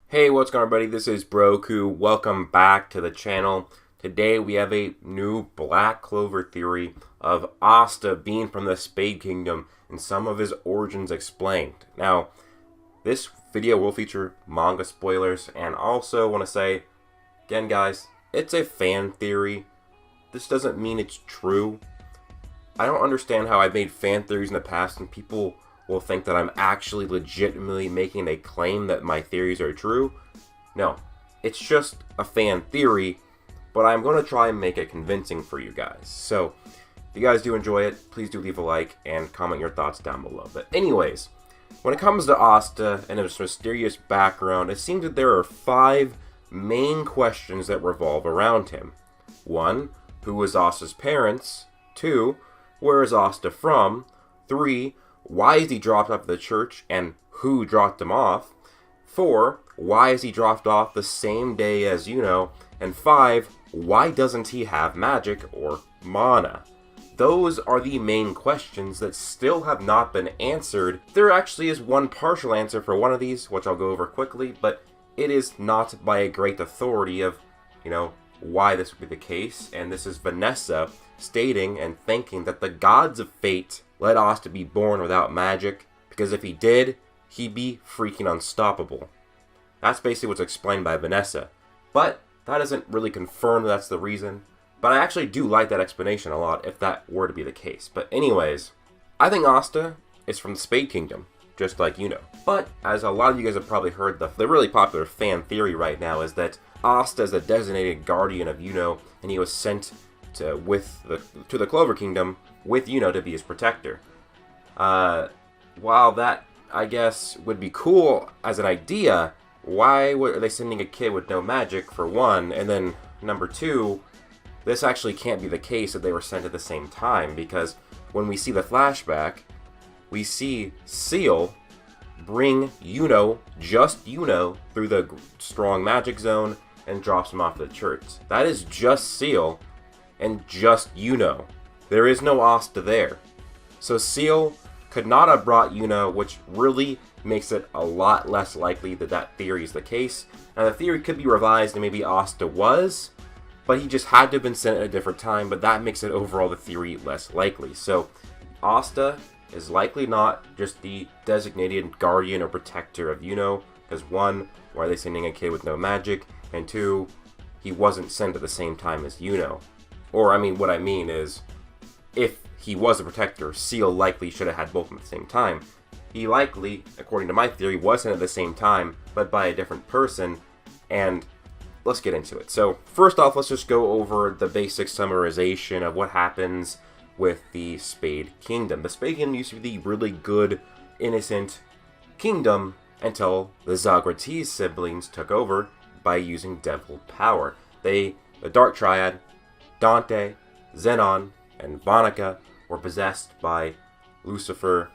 Hey, what's going on, everybody? This is Broku. Welcome back to the channel. Today we have a new Black Clover theory of Asta being from the Spade Kingdom and some of his origins explained. Now, this video will feature manga spoilers, and also want to say, again guys, it's a fan theory. This doesn't mean it's true. I don't understand how I've made fan theories in the past and people will think that I'm actually legitimately making a claim that my theories are true. No, it's just a fan theory, but I'm going to try and make it convincing for you guys. So, if you guys do enjoy it, please do leave a like and comment your thoughts down below. But anyways, when it comes to Asta and his mysterious background, it seems that there are 5 main questions that revolve around him. 1. Who was Asta's parents? 2. Where is Asta from? 3. Why is he dropped off the church and who dropped him off? 4. Why is he dropped off the same day as Yuno? And 5. Why doesn't he have magic or mana? Those are the main questions that still have not been answered. There actually is one partial answer for one of these, which I'll go over quickly, but it is not by a great authority of, why this would be the case. And this is Vanessa stating and thinking that the gods of fate let Asta be born without magic, because if he did, he'd be freaking unstoppable. That's basically what's explained by Vanessa. But that doesn't really confirm that's the reason. But I actually do like that explanation a lot if that were to be the case. But anyways, I think Asta is from the Spade Kingdom, just like Yuno. But as a lot of you guys have probably heard, the really popular fan theory right now is that Asta is the designated guardian of Yuno, and he was sent to the Clover Kingdom with Yuno to be his protector. While that, I guess, would be cool as an idea, why are they sending a kid with no magic, for one? And then, number 2, this actually can't be the case that they were sent at the same time, because when we see the flashback, we see Seal bring Yuno, just Yuno, through the strong magic zone and drops him off the church. That is just Seal and just Yuno. There is no Asta there. So Seal could not have brought Yuno, which really makes it a lot less likely that that theory is the case. Now the theory could be revised and maybe Asta was, but he just had to have been sent at a different time, but that makes it overall the theory less likely. So Asta is likely not just the designated guardian or protector of Yuno, because 1, why are they sending a kid with no magic? And 2, he wasn't sent at the same time as Yuno. Or, what I mean is, if he was a protector, Seal likely should have had both of them at the same time. He likely, according to my theory, was sent at the same time, but by a different person, and let's get into it. So, first off, let's just go over the basic summarization of what happens with the Spade Kingdom. The Spade Kingdom used to be the really good, innocent kingdom until the Zagrates siblings took over by using devil power. The Dark Triad, Dante, Zenon, and Vonica were possessed by Lucifer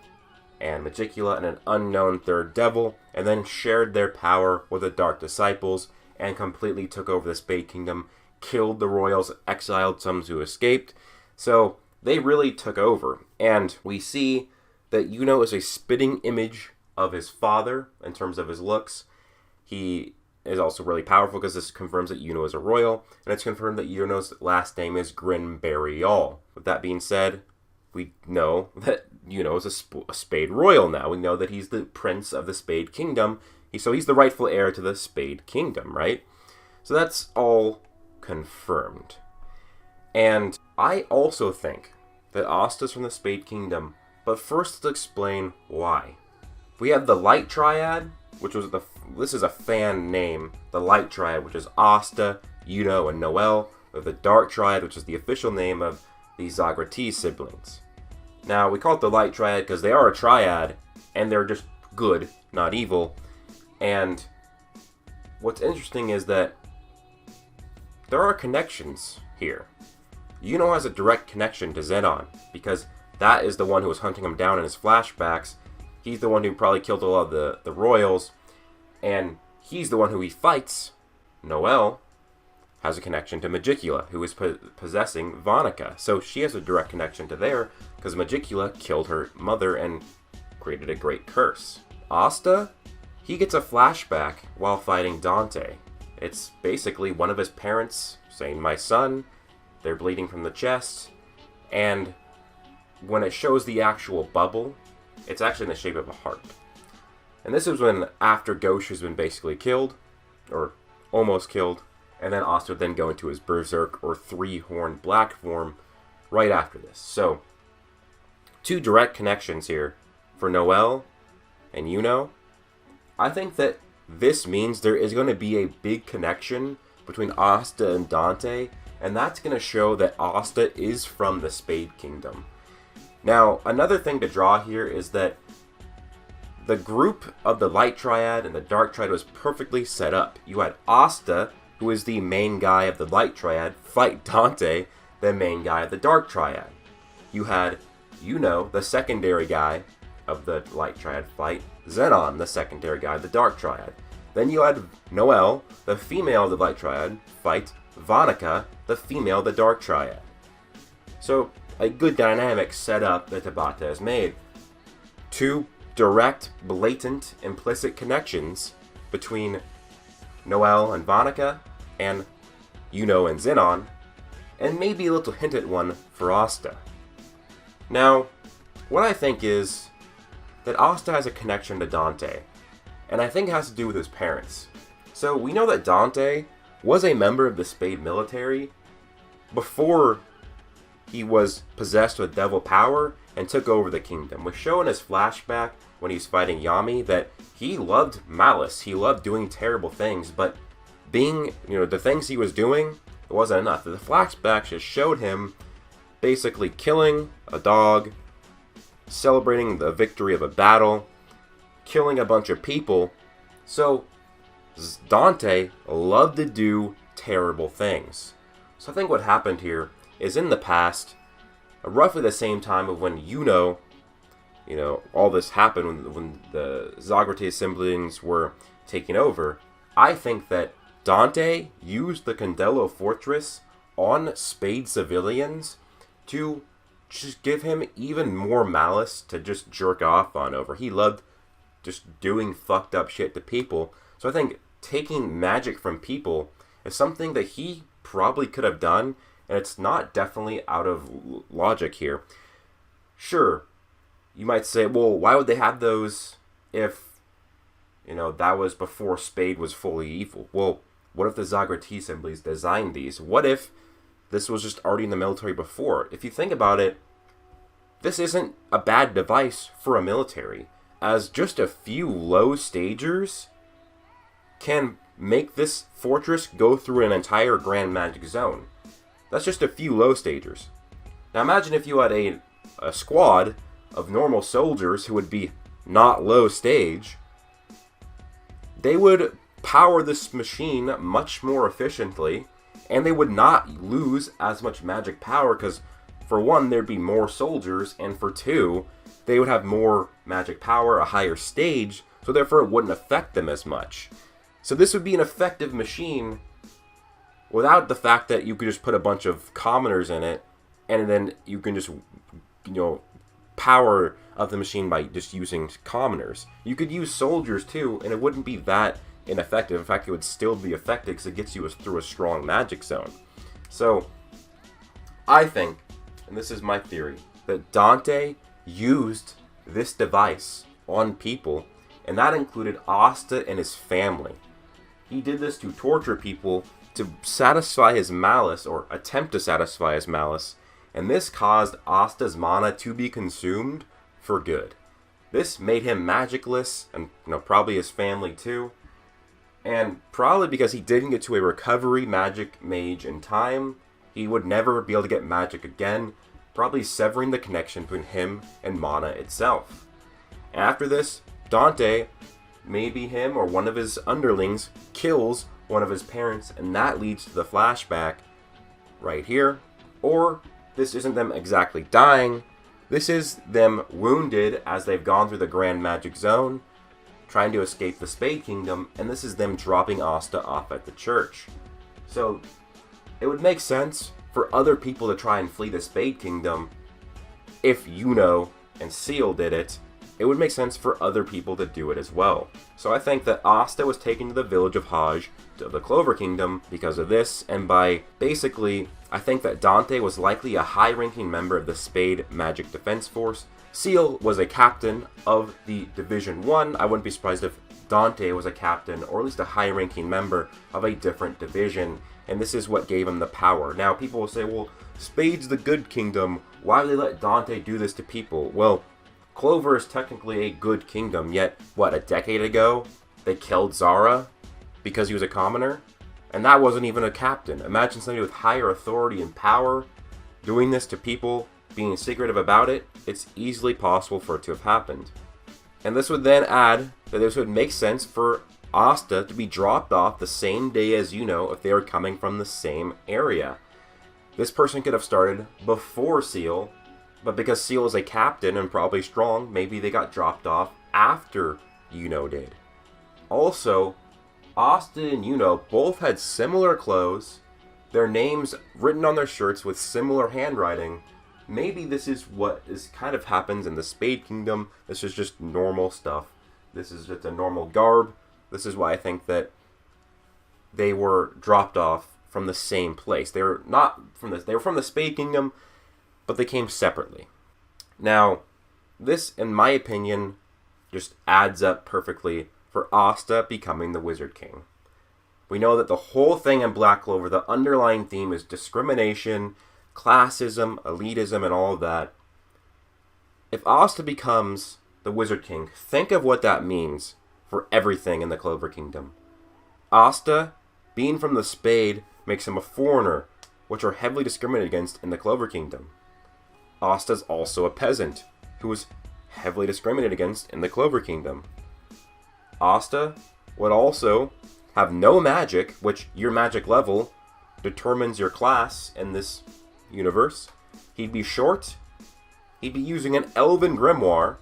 and Magicula and an unknown third devil, and then shared their power with the Dark Disciples and completely took over the Spade Kingdom, killed the royals, exiled some who escaped. So they really took over, and we see that Yuno is a spitting image of his father in terms of his looks. He is also really powerful because this confirms that Yuno is a royal, and it's confirmed that Yuno's last name is Grinbarial. With that being said, we know that Yuno is a Spade royal now. We know that he's the prince of the Spade Kingdom, so he's the rightful heir to the Spade Kingdom, right? So that's all confirmed. And I also think that Asta's from the Spade Kingdom, but first let's explain why. We have the Light Triad, which was this is a fan name, the Light Triad, which is Asta, Yuno, and Noel. We have the Dark Triad, which is the official name of the Zagrates siblings. Now, we call it the Light Triad because they are a triad, and they're just good, not evil. And what's interesting is that there are connections here. Yuno has a direct connection to Zenon, because that is the one who was hunting him down in his flashbacks. He's the one who probably killed a lot of the royals, and he's the one who he fights. Noel has a connection to Magicula, who is possessing Vonica. So she has a direct connection to there, because Magicula killed her mother and created a great curse. Asta he gets a flashback while fighting Dante. It's basically one of his parents saying, "My son," they're bleeding from the chest, and when it shows the actual bubble, it's actually in the shape of a heart. And this is when, after Ghosh has been basically killed, or almost killed, and then Asta would then go into his Berserk or three-horned black form right after this. So, two direct connections here for Noel and Yuno. I think that this means there is going to be a big connection between Asta and Dante, and that's going to show that Asta is from the Spade Kingdom. Now, another thing to draw here is that the group of the Light Triad and the Dark Triad was perfectly set up. You had Asta, who is the main guy of the Light Triad, fight Dante, the main guy of the Dark Triad. You had Yuno, the secondary guy of the Light Triad, fight Zenon, the secondary guy of the Dark Triad. Then you had Noel, the female of the Light Triad, fight Vanica, the female of the Dark Triad. So, a good dynamic setup that Tabata has made. Two direct, blatant, implicit connections between Noel and Vanica, and Yuno and Zenon, and maybe a little hinted one for Asta. Now, what I think is that Asta has a connection to Dante, and I think it has to do with his parents. So we know that Dante was a member of the Spade military before he was possessed with devil power and took over the kingdom. We show in his flashback when he's fighting Yami that he loved malice, he loved doing terrible things, but being, the things he was doing, it wasn't enough. The flashback just showed him basically killing a dog, celebrating the victory of a battle, killing a bunch of people. So Dante loved to do terrible things. So I think what happened here is in the past, roughly the same time of when all this happened, when the Zagreus siblings were taking over, I think that Dante used the Candello Fortress on Spade civilians to just give him even more malice to just jerk off on over. He loved just doing fucked up shit to people. So I think taking magic from people is something that he probably could have done, and it's not definitely out of logic here. Sure, you might say, well, why would they have those if, that was before Spade was fully evil? Well, what if the Zagreus siblings designed these? What if this was just already in the military before? If you think about it, this isn't a bad device for a military, as just a few low stagers can make this fortress go through an entire grand magic zone. That's just a few low stagers. Now imagine if you had a squad of normal soldiers who would be not low stage. They would power this machine much more efficiently, and they would not lose as much magic power because, for one, there'd be more soldiers, and for two, they would have more magic power, a higher stage, so therefore it wouldn't affect them as much. So this would be an effective machine without the fact that you could just put a bunch of commoners in it, and then you can just, power up the machine by just using commoners. You could use soldiers too, and it wouldn't be that ineffective. In fact, it would still be effective because it gets you through a strong magic zone. So, I think, and this is my theory, that Dante used this device on people, and that included Asta and his family. He did this to torture people to satisfy his malice, or attempt to satisfy his malice, and this caused Asta's mana to be consumed for good. This made him magicless, and probably his family too, and probably because he didn't get to a recovery magic mage in time, he would never be able to get magic again, probably severing the connection between him and mana itself. After this, Dante, maybe him or one of his underlings, kills one of his parents, and that leads to the flashback right here. Or this isn't them exactly dying, this is them wounded as they've gone through the Grand Magic Zone, trying to escape the Spade Kingdom, and this is them dropping Asta off at the church. So it would make sense for other people to try and flee the Spade Kingdom if Yuno and Seal did it. it would make sense for other people to do it as well. So I think that Asta was taken to the village of Haj, to the Clover Kingdom, because of this, and by basically, I think that Dante was likely a high-ranking member of the Spade Magic Defense Force. Seal was a captain of the Division 1. I wouldn't be surprised if Dante was a captain, or at least a high-ranking member of a different division, and this is what gave him the power. Now, people will say, well, Spade's the good kingdom. Why would they let Dante do this to people? Well, Clover is technically a good kingdom, yet, what, a decade ago, they killed Zara because he was a commoner? And that wasn't even a captain. Imagine somebody with higher authority and power doing this to people, being secretive about it. It's easily possible for it to have happened. And this would then add that this would make sense for Asta to be dropped off the same day as if they were coming from the same area. This person could have started before Seal, but because Seal is a captain and probably strong, maybe they got dropped off after did. Also, Asta and both had similar clothes, their names written on their shirts with similar handwriting. Maybe this is what kind of happens in the Spade Kingdom. This is just normal stuff. This is just a normal garb. This is why I think that they were dropped off from the same place. They were not from they were from the Spade Kingdom, but they came separately. Now, this, in my opinion, just adds up perfectly for Asta becoming the Wizard King. We know that the whole thing in Black Clover, the underlying theme is discrimination, classism, elitism, and all of that. If Asta becomes the Wizard King, think of what that means for everything in the Clover Kingdom. Asta, being from the Spade, makes him a foreigner, which are heavily discriminated against in the Clover Kingdom. Asta's also a peasant, who is heavily discriminated against in the Clover Kingdom. Asta would also have no magic, which your magic level determines your class in this universe. He'd be short. He'd be using an elven grimoire,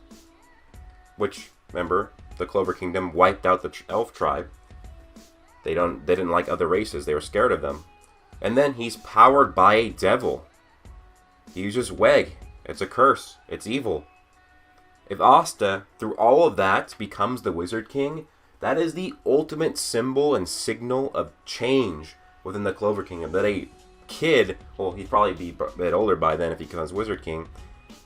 which, remember, the Clover Kingdom wiped out the elf tribe. They didn't like other races. They were scared of them. And then he's powered by a devil. He uses Weg. It's a curse. It's evil. If Asta, through all of that, becomes the Wizard King, that is the ultimate symbol and signal of change within the Clover Kingdom. That a kid, well, he'd probably be a bit older by then if he becomes Wizard King,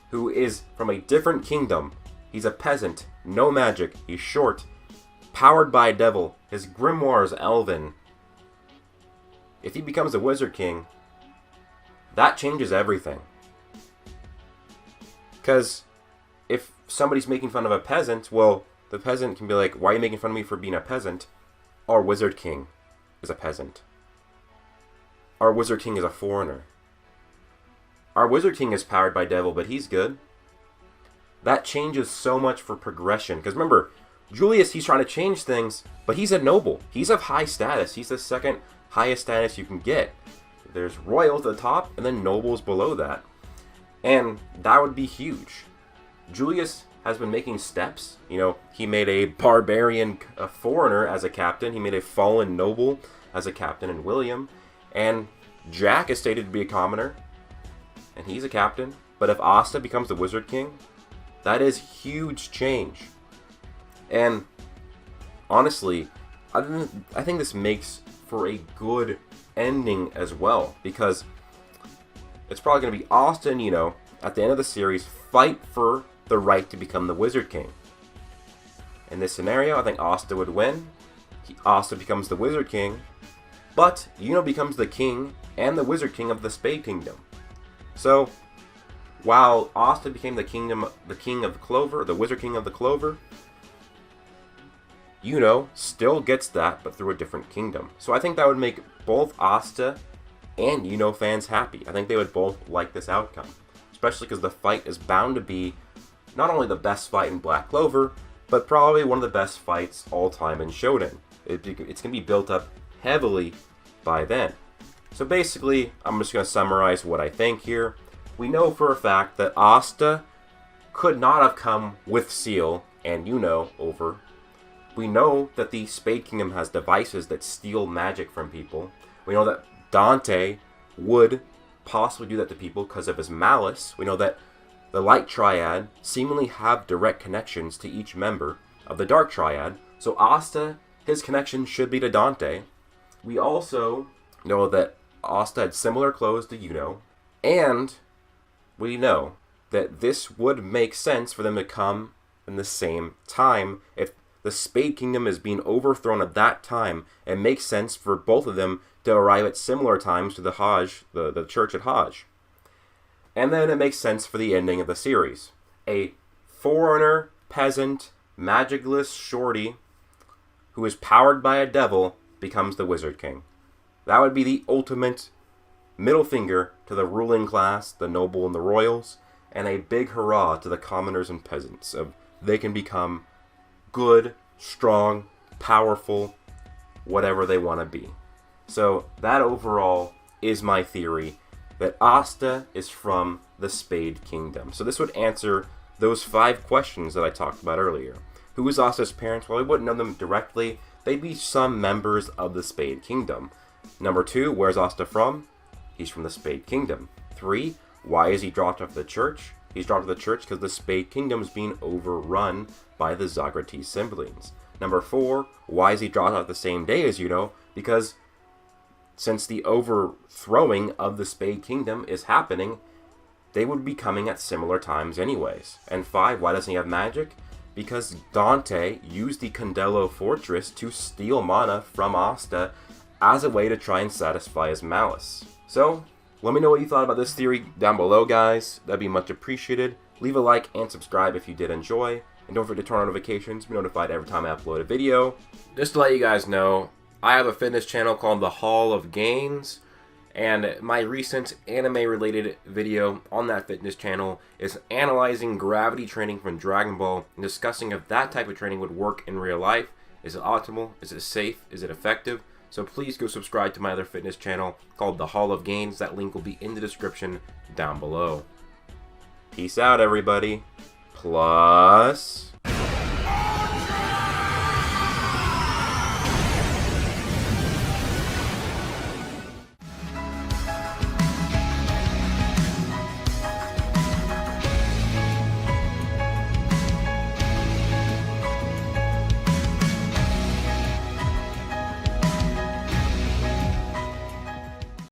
who is from a different kingdom. He's a peasant, no magic, he's short, powered by a devil, his grimoire is elven. If he becomes a Wizard King, that changes everything. Because if somebody's making fun of a peasant, well, the peasant can be like, why are you making fun of me for being a peasant? Our Wizard King is a peasant. Our Wizard King is a foreigner. Our Wizard King is powered by devil, but he's good. That changes so much for progression. Because remember, Julius, he's trying to change things, but he's a noble. He's of high status. He's the second highest status you can get. There's royal at the top, and then nobles below that. And that would be huge. Julius has been making steps. He made a barbarian, a foreigner as a captain. He made a fallen noble as a captain in William. And Jack is stated to be a commoner, and he's a captain. But if Asta becomes the Wizard King, that is huge change. And honestly, I think this makes for a good ending as well, because it's probably going to be Asta and at the end of the series, fight for the right to become the Wizard King. In this scenario, I think Asta would win. Asta becomes the Wizard King, but becomes the king and the Wizard King of the Spade Kingdom. So, while Asta became the king of Clover, the Wizard King of the Clover, still gets that, but through a different kingdom. So I think that would make both Asta and fans happy. I think they would both like this outcome, especially because the fight is bound to be not only the best fight in Black Clover, but probably one of the best fights all time in Shonen. It's going to be built up heavily by then. So basically, I'm just going to summarize what I think here. We know for a fact that Asta could not have come with Seal and over. We know that the Spade Kingdom has devices that steal magic from people. We know that Dante would possibly do that to people because of his malice. We know that the Light Triad seemingly have direct connections to each member of the Dark Triad. So Asta, his connection should be to Dante. We also know that Asta had similar clothes to Yuno, and we know that this would make sense for them to come in the same time. If the Spade Kingdom is being overthrown at that time, it makes sense for both of them to arrive at similar times to the Hajj, the church at Hajj. And then it makes sense for the ending of the series. A foreigner, peasant, magicless shorty who is powered by a devil becomes the Wizard King. That would be the ultimate middle finger to the ruling class, the noble and the royals, and a big hurrah to the commoners and peasants of they can become good, strong, powerful, whatever they want to be. So that overall is my theory, that Asta is from the Spade Kingdom. So this would answer those 5 questions that I talked about earlier. Who is Asta's parents? Well, we wouldn't know them directly. They'd be some members of the Spade Kingdom. Number 2, where's Asta from? He's from the Spade Kingdom. 3, why is he dropped off the church? He's dropped off the church because the Spade Kingdom is being overrun by the Zagrati siblings. Number 4, why is he dropped off the same day as Yuno? Because since the overthrowing of the Spade Kingdom is happening, they would be coming at similar times anyways. And 5, why doesn't he have magic? Because Dante used the Condello Fortress to steal mana from Asta as a way to try and satisfy his malice. So, let me know what you thought about this theory down below, guys. That'd be much appreciated. Leave a like and subscribe if you did enjoy. And don't forget to turn on notifications to be notified every time I upload a video. Just to let you guys know, I have a fitness channel called The Hall of Gains. And my recent anime-related video on that fitness channel is analyzing gravity training from Dragon Ball and discussing if that type of training would work in real life. Is it optimal? Is it safe? Is it effective? So please go subscribe to my other fitness channel called The Hall of Gains. That link will be in the description down below. Peace out, everybody. Plus...